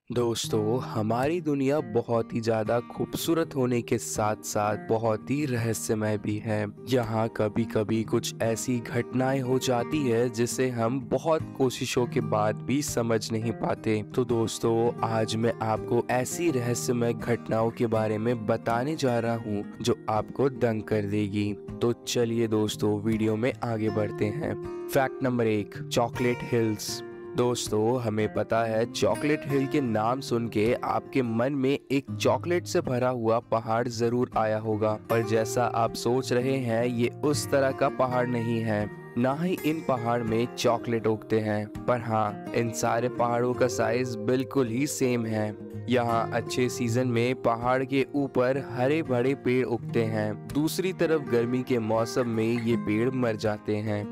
दोस्तों, हमारी दुनिया बहुत ही ज़्यादा खूबसूरत होने के साथ साथ बहुत ही रहस्यमय भी है। यहाँ कभी कभी कुछ ऐसी घटनाएं हो जाती है जिसे हम बहुत कोशिशों के बाद भी समझ नहीं पाते। तो दोस्तों, आज मैं आपको ऐसी रहस्यमय घटनाओं के बारे में बताने जा रहा हूँ जो आपको दंग कर देगी। तो चलिए दोस्तों, वीडियो में आगे बढ़ते हैं। Fact number 1, chocolate hills. दोस्तों, हमें पता है चॉकलेट हिल के नाम सुन के आपके मन में एक चॉकलेट से भरा हुआ पहाड़ जरूर आया होगा। पर जैसा आप सोच रहे हैं, ये उस तरह का पहाड़ नहीं है। ना ही इन पहाड़ में चॉकलेट उगते हैं, पर हाँ, इन सारे पहाड़ों का साइज बिल्कुल ही सेम है। यहाँ अच्छे सीजन में पहाड़ के ऊपर हरे भरे पेड़ उगते हैं। दूसरी तरफ गर्मी के मौसम में ये पेड़ मर जाते हैं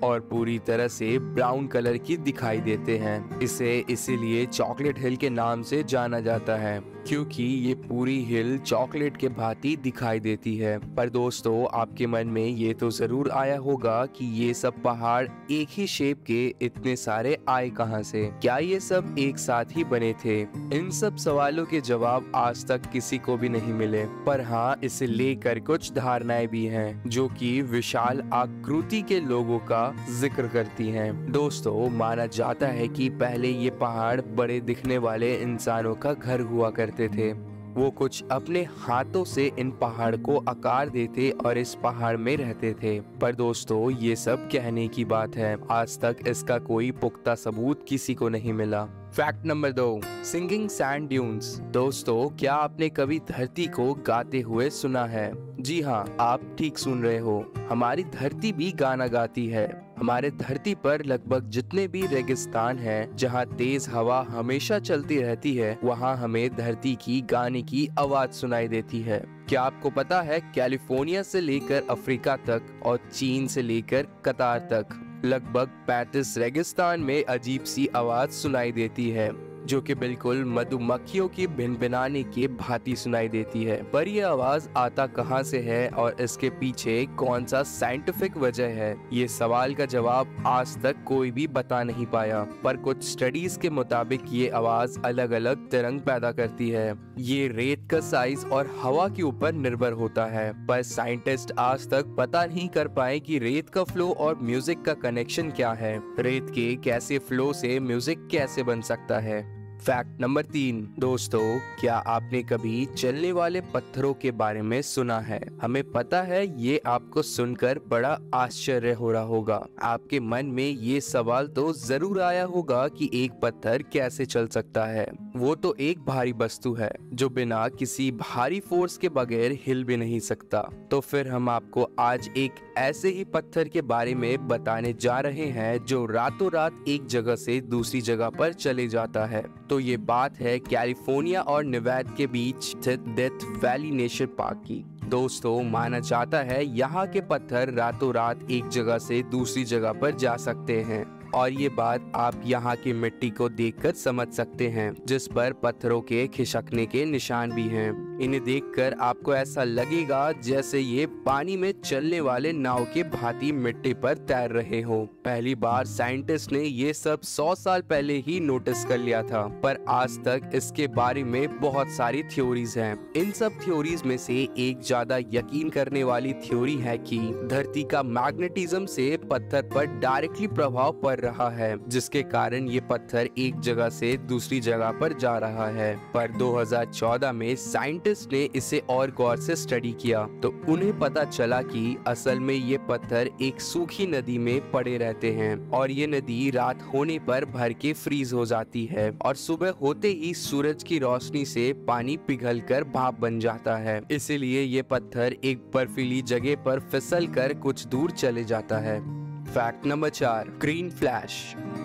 और पूरी तरह से ब्राउन कलर की दिखाई देते हैं। इसे इसीलिए चॉकलेट हिल के नाम से जाना जाता है, क्योंकि ये पूरी हिल चॉकलेट के भांति दिखाई देती है। पर दोस्तों, आपके मन में ये तो जरूर आया होगा कि ये सब पहाड़ एक ही शेप के इतने सारे आए कहां से? क्या ये सब एक साथ ही बने थे? इन सब सवालों के जवाब आज तक किसी को भी नहीं मिले। पर हाँ, इसे लेकर कुछ धारणाएं भी हैं जो कि विशाल आकृति के लोगों का जिक्र करती हैं। दोस्तों, माना जाता है कि पहले ये पहाड़ बड़े दिखने वाले इंसानों का घर हुआ करते थे। वो कुछ अपने हाथों से इन पहाड़ को आकार देते और इस पहाड़ में रहते थे। पर दोस्तों, ये सब कहने की बात है। आज तक इसका कोई पुख्ता सबूत किसी को नहीं मिला। Fact number 2, singing sand dunes. दोस्तों, क्या आपने कभी धरती को गाते हुए सुना है? जी हाँ, आप ठीक सुन रहे हो। हमारी धरती भी गाना गाती है। हमारे धरती पर लगभग जितने भी रेगिस्तान हैं, जहाँ तेज हवा हमेशा चलती रहती है, वहाँ हमें धरती की गाने की आवाज सुनाई देती है। क्या आपको पता है, कैलिफोर्निया से लेकर अफ्रीका तक और चीन से लेकर कतार तक लगभग 35 रेगिस्तान में अजीब सी आवाज सुनाई देती है, जो कि बिल्कुल मधुमक्खियों की भिनभिनाने के भांति सुनाई देती है। पर यह आवाज आता कहां से है और इसके पीछे कौन सा साइंटिफिक वजह है, ये सवाल का जवाब आज तक कोई भी बता नहीं पाया। पर कुछ स्टडीज के मुताबिक ये आवाज अलग अलग तरंग पैदा करती है। ये रेत का साइज और हवा के ऊपर निर्भर होता है। पर साइंटिस्ट आज तक पता नहीं कर पाए कि रेत का फ्लो और म्यूजिक का कनेक्शन क्या है। रेत के कैसे फ्लो से म्यूजिक कैसे बन सकता है। फैक्ट नंबर 3, दोस्तों, क्या आपने कभी चलने वाले पत्थरों के बारे में सुना है? हमें पता है ये आपको सुनकर बड़ा आश्चर्य हो रहा होगा। आपके मन में ये सवाल तो जरूर आया होगा कि एक पत्थर कैसे चल सकता है? वो तो एक भारी वस्तु है जो बिना किसी भारी फोर्स के बगैर हिल भी नहीं सकता। तो फिर हम आपको आज एक ऐसे ही पत्थर के बारे में बताने जा रहे हैं जो रातों रात एक जगह से दूसरी जगह पर चले जाता है। तो ये बात है कैलिफोर्निया और नेवादा के बीच स्थित डेथ वैली नेशनल पार्क की। दोस्तों, माना जाता है यहाँ के पत्थर रातों रात एक जगह से दूसरी जगह पर जा सकते हैं। और ये बात आप यहाँ की मिट्टी को देखकर समझ सकते हैं, जिस पर पत्थरों के खिसकने के निशान भी हैं। इन्हें देखकर आपको ऐसा लगेगा जैसे ये पानी में चलने वाले नाव के भांति मिट्टी पर तैर रहे हो। पहली बार साइंटिस्ट ने ये सब 100 साल पहले ही नोटिस कर लिया था, पर आज तक इसके बारे में बहुत सारी थ्योरीज हैं। इन सब थ्योरीज में से एक ज्यादा यकीन करने वाली थ्योरी है कि धरती का मैग्नेटिज्म से पत्थर पर डायरेक्टली प्रभाव पड़ रहा है, जिसके कारण ये पत्थर एक जगह से दूसरी जगह पर जा रहा है। पर 2014 में साइंटिस्ट ने इसे और गौर से स्टडी किया तो उन्हें पता चला कि असल में ये पत्थर एक सूखी नदी में पड़े रहते हैं और ये नदी रात होने पर भर के फ्रीज हो जाती है और सुबह होते ही सूरज की रोशनी से पानी पिघलकर भाप बन जाता है। इसीलिए ये पत्थर एक बर्फीली जगह पर फिसल कर कुछ दूर चले जाता है। Fact number 4, green flash.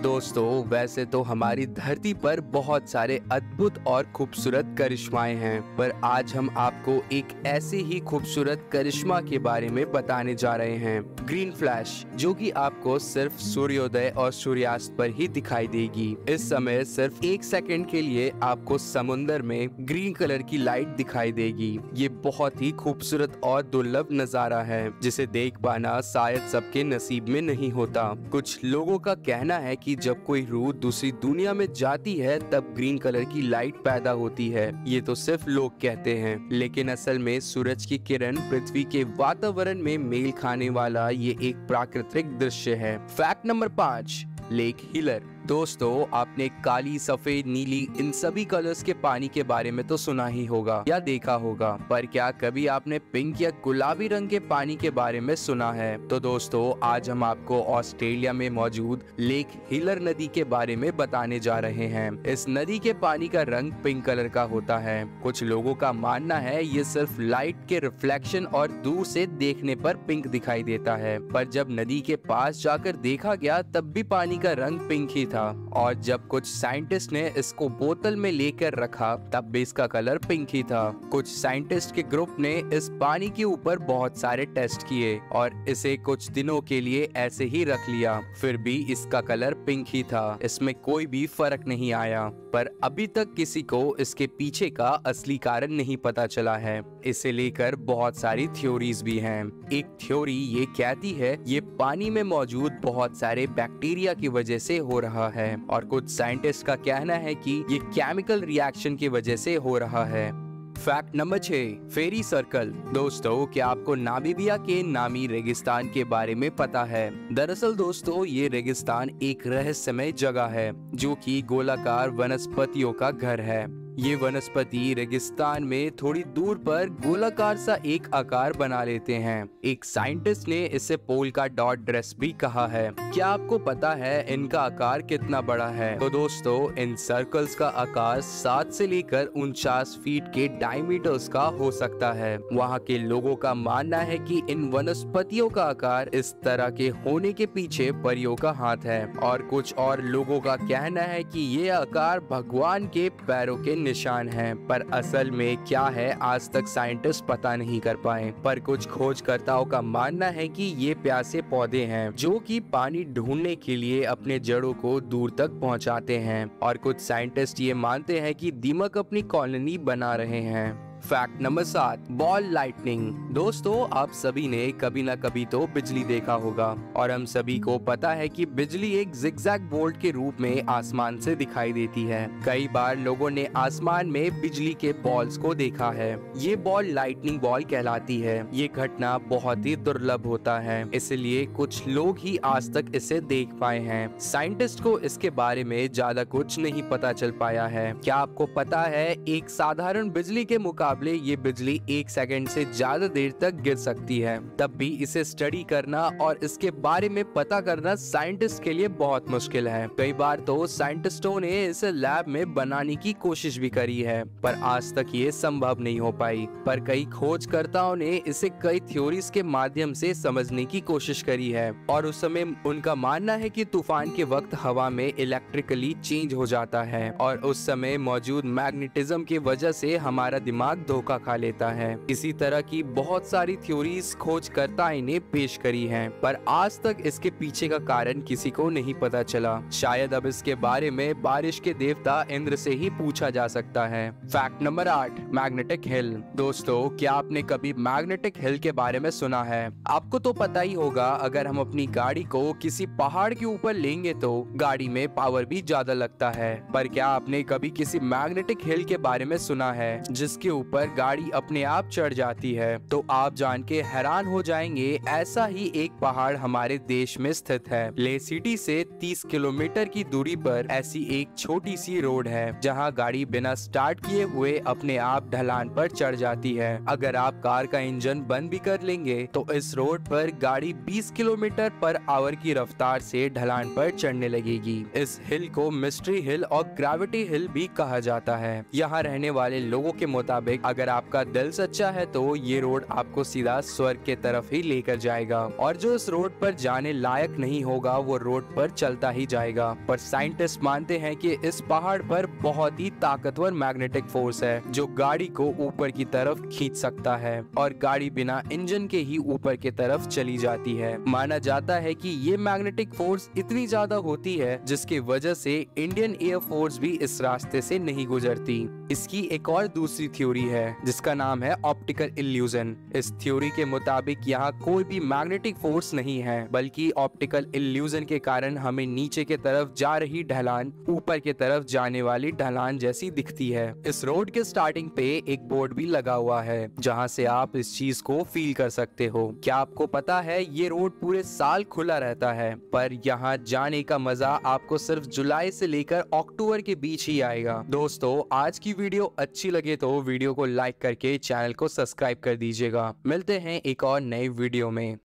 दोस्तों, वैसे तो हमारी धरती पर बहुत सारे अद्भुत और खूबसूरत करिश्माएं हैं, पर आज हम आपको एक ऐसे ही खूबसूरत करिश्मा के बारे में बताने जा रहे हैं, ग्रीन फ्लैश, जो कि आपको सिर्फ सूर्योदय और सूर्यास्त पर ही दिखाई देगी। इस समय सिर्फ 1 सेकंड के लिए आपको समुंदर में ग्रीन कलर की लाइट दिखाई देगी। ये बहुत ही खूबसूरत और दुर्लभ नजारा है, जिसे देख पाना शायद सबके नसीब में नहीं नहीं होता। कुछ लोगों का कहना है कि जब कोई रूह दूसरी दुनिया में जाती है तब ग्रीन कलर की लाइट पैदा होती है। ये तो सिर्फ लोग कहते हैं, लेकिन असल में सूरज की किरण पृथ्वी के वातावरण में मेल खाने वाला ये एक प्राकृतिक दृश्य है। Fact number 5, Lake Hillier. दोस्तों, आपने काली, सफेद, नीली इन सभी कलर्स के पानी के बारे में तो सुना ही होगा या देखा होगा, पर क्या कभी आपने पिंक या गुलाबी रंग के पानी के बारे में सुना है? तो दोस्तों, आज हम आपको ऑस्ट्रेलिया में मौजूद लेक हिलर नदी के बारे में बताने जा रहे हैं। इस नदी के पानी का रंग पिंक कलर का होता है। कुछ लोगों का मानना है ये सिर्फ लाइट के रिफ्लेक्शन और दूर से देखने पर पिंक दिखाई देता है, पर जब नदी के पास जाकर देखा गया तब भी पानी का रंग पिंक ही था। और जब कुछ साइंटिस्ट ने इसको बोतल में लेकर रखा तब भी इसका कलर पिंक ही था। कुछ साइंटिस्ट के ग्रुप ने इस पानी के ऊपर बहुत सारे टेस्ट किए और इसे कुछ दिनों के लिए ऐसे ही रख लिया, फिर भी इसका कलर पिंक ही था। इसमें कोई भी फर्क नहीं आया, पर अभी तक किसी को इसके पीछे का असली कारण नहीं पता चला है। इसे लेकर बहुत सारी थ्योरीज भी हैं। एक थ्योरी ये कहती है ये पानी में मौजूद बहुत सारे बैक्टीरिया की वजह से हो रहा है, और कुछ साइंटिस्ट का कहना है कि ये केमिकल रिएक्शन की वजह से हो रहा है। फैक्ट नंबर 6, फेरी सर्कल। दोस्तों, क्या आपको नामीबिया के नामी रेगिस्तान के बारे में पता है? दरअसल दोस्तों, ये रेगिस्तान एक रहस्यमय जगह है जो कि गोलाकार वनस्पतियों का घर है। ये वनस्पति रेगिस्तान में थोड़ी दूर पर गोलाकार सा एक आकार बना लेते हैं। एक साइंटिस्ट ने इसे पोल का डॉट ड्रेस भी कहा है। क्या आपको पता है इनका आकार कितना बड़ा है? तो दोस्तों, इन सर्कल्स का आकार 7 से लेकर 49 फीट के डायमीटर्स का हो सकता है। वहाँ के लोगों का मानना है कि इन वनस्पतियों का आकार इस तरह के होने के पीछे परियों का हाथ है, और कुछ और लोगों का कहना है कि ये आकार भगवान के पैरों के निशान हैं। पर असल में क्या है आज तक साइंटिस्ट पता नहीं कर पाए, पर कुछ खोजकर्ताओं का मानना है कि ये प्यासे पौधे हैं जो कि पानी ढूंढने के लिए अपने जड़ों को दूर तक पहुंचाते हैं, और कुछ साइंटिस्ट ये मानते हैं कि दीमक अपनी कॉलोनी बना रहे हैं। Fact number 7, ball lightning. दोस्तों, आप सभी ने कभी न कभी तो बिजली देखा होगा, और हम सभी को पता है कि बिजली एक जिगजैग बोल्ट के रूप में आसमान से दिखाई देती है। कई बार लोगों ने आसमान में बिजली के बॉल्स को देखा है। ये बॉल लाइटनिंग बॉल कहलाती है। ये घटना बहुत ही दुर्लभ होता है, इसलिए कुछ लोग ही आज तक इसे देख पाए हैं। साइंटिस्ट को इसके बारे में ज्यादा कुछ नहीं पता चल पाया है। क्या आपको पता है एक साधारण बिजली के मुकाबले ये बिजली 1 सेकंड से ज्यादा देर तक गिर सकती है? तब भी इसे स्टडी करना और इसके बारे में पता करना साइंटिस्ट के लिए बहुत मुश्किल है। कई बार तो साइंटिस्टों ने इसे लैब में बनाने की कोशिश भी करी है, पर आज तक ये संभव नहीं हो पाई। पर कई खोजकर्ताओं ने इसे कई थ्योरीज के माध्यम से समझने की कोशिश करी है, और उस समय उनका मानना है कि तूफान के वक्त हवा में इलेक्ट्रिकली चेंज हो जाता है, और उस समय मौजूद मैग्नेटिज्म की वजह से हमारा दिमाग धोखा खा लेता है। इसी तरह की बहुत सारी थ्योरीज खोजकर्ताओं ने पेश करी हैं, पर आज तक इसके पीछे का कारण किसी को नहीं पता चला। शायद अब इसके बारे में बारिश के देवता इंद्र से ही पूछा जा सकता है। Fact number 8, magnetic hill. दोस्तों, क्या आपने कभी मैग्नेटिक हिल के बारे में सुना है? आपको तो पता ही होगा, अगर हम अपनी गाड़ी को किसी पहाड़ के ऊपर लेंगे तो गाड़ी में पावर भी ज्यादा लगता है, पर क्या आपने कभी किसी मैग्नेटिक हिल के बारे में सुना है जिसके ऊपर गाड़ी अपने आप चढ़ जाती है? तो आप जान के हैरान हो जाएंगे, ऐसा ही एक पहाड़ हमारे देश में स्थित है। ले सिटी से 30 किलोमीटर की दूरी पर ऐसी एक छोटी सी रोड है जहां गाड़ी बिना स्टार्ट किए हुए अपने आप ढलान पर चढ़ जाती है। अगर आप कार का इंजन बंद भी कर लेंगे तो इस रोड पर गाड़ी 20 किलोमीटर पर आवर की रफ्तार से ढलान पर चढ़ने लगेगी। इस हिल को मिस्ट्री हिल और ग्रेविटी हिल भी कहा जाता है। यहाँ रहने वाले लोगों के मुताबिक अगर आपका दिल सच्चा है तो ये रोड आपको सीधा स्वर्ग के तरफ ही लेकर जाएगा, और जो इस रोड पर जाने लायक नहीं होगा वो रोड पर चलता ही जाएगा। पर साइंटिस्ट मानते हैं कि इस पहाड़ पर बहुत ही ताकतवर मैग्नेटिक फोर्स है जो गाड़ी को ऊपर की तरफ खींच सकता है, और गाड़ी बिना इंजन के ही ऊपर की तरफ चली जाती है। माना जाता है कि ये मैग्नेटिक फोर्स इतनी ज्यादा होती है जिसकी वजह से इंडियन एयर फोर्स भी इस रास्ते से नहीं गुजरती। इसकी एक और दूसरी थ्योरी है जिसका नाम है ऑप्टिकल इल्यूजन। इस थ्योरी के मुताबिक यहाँ कोई भी मैग्नेटिक फोर्स नहीं है, बल्कि ऑप्टिकल इल्यूजन के कारण हमें नीचे के तरफ जा रही ढलान ऊपर की तरफ जाने वाली ढलान जैसी दिखती है। इस रोड के स्टार्टिंग पे एक बोर्ड भी लगा हुआ है जहाँ से आप इस चीज को फील कर सकते हो। क्या आपको पता है ये रोड पूरे साल खुला रहता है, पर यहाँ जाने का मजा आपको सिर्फ जुलाई से लेकर अक्टूबर के बीच ही आएगा। दोस्तों, आज की वीडियो अच्छी लगे तो वीडियो को लाइक करके चैनल को सब्सक्राइब कर दीजिएगा। मिलते हैं एक और नई वीडियो में।